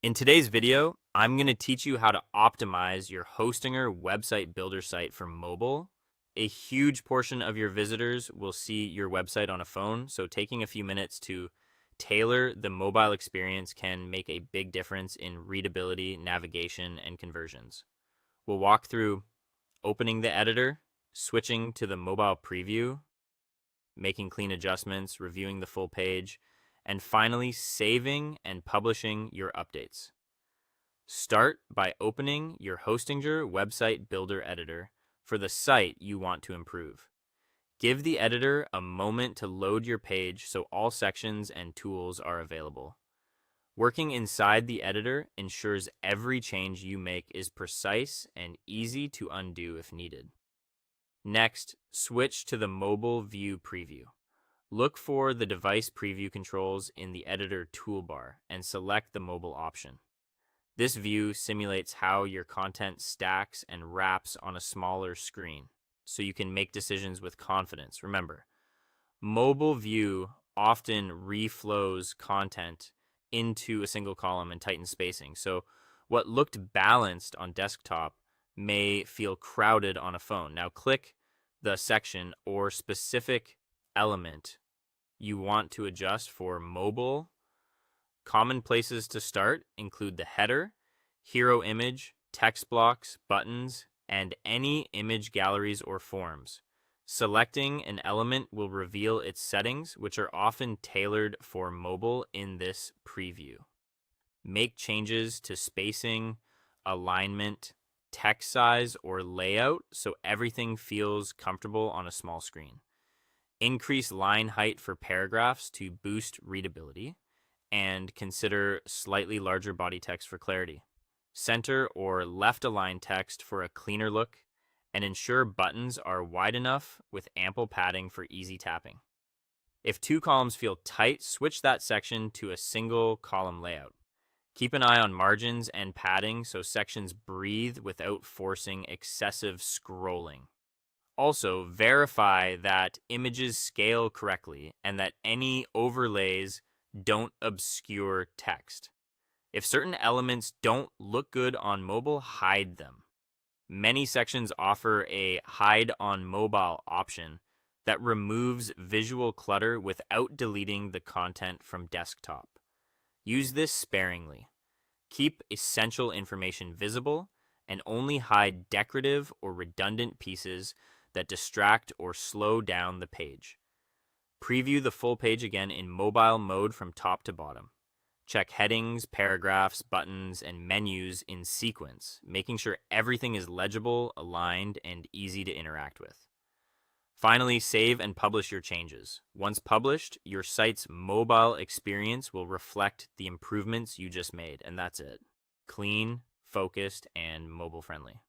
In today's video, I'm going to teach you how to optimize your Hostinger website builder site for mobile. A huge portion of your visitors will see your website on a phone, so taking a few minutes to tailor the mobile experience can make a big difference in readability, navigation, and conversions. We'll walk through opening the editor, switching to the mobile preview, making clean adjustments, reviewing the full page, and finally saving and publishing your updates. Start by opening your Hostinger website builder editor for the site you want to improve. Give the editor a moment to load your page so all sections and tools are available. Working inside the editor ensures every change you make is precise and easy to undo if needed. Next, switch to the mobile view preview. Look for the device preview controls in the editor toolbar and select the mobile option. This view simulates how your content stacks and wraps on a smaller screen, so you can make decisions with confidence. Remember, mobile view often reflows content into a single column and tightens spacing. So what looked balanced on desktop may feel crowded on a phone. Now click the section or specific element you want to adjust for mobile. Common places to start include the header, hero image, text blocks, buttons, and any image galleries or forms. Selecting an element will reveal its settings, which are often tailored for mobile in this preview. Make changes to spacing, alignment, text size, or layout so everything feels comfortable on a small screen. Increase line height for paragraphs to boost readability, and consider slightly larger body text for clarity. Center or left align text for a cleaner look, and ensure buttons are wide enough with ample padding for easy tapping. If two columns feel tight, switch that section to a single column layout. Keep an eye on margins and padding so sections breathe without forcing excessive scrolling. Also, verify that images scale correctly and that any overlays don't obscure text. If certain elements don't look good on mobile, hide them. Many sections offer a hide on mobile option that removes visual clutter without deleting the content from desktop. Use this sparingly. Keep essential information visible and only hide decorative or redundant pieces that distract or slow down the page. Preview the full page again in mobile mode from top to bottom. Check headings, paragraphs, buttons, and menus in sequence, making sure everything is legible, aligned, and easy to interact with. Finally, save and publish your changes. Once published, your site's mobile experience will reflect the improvements you just made, and that's it. Clean, focused, and mobile friendly.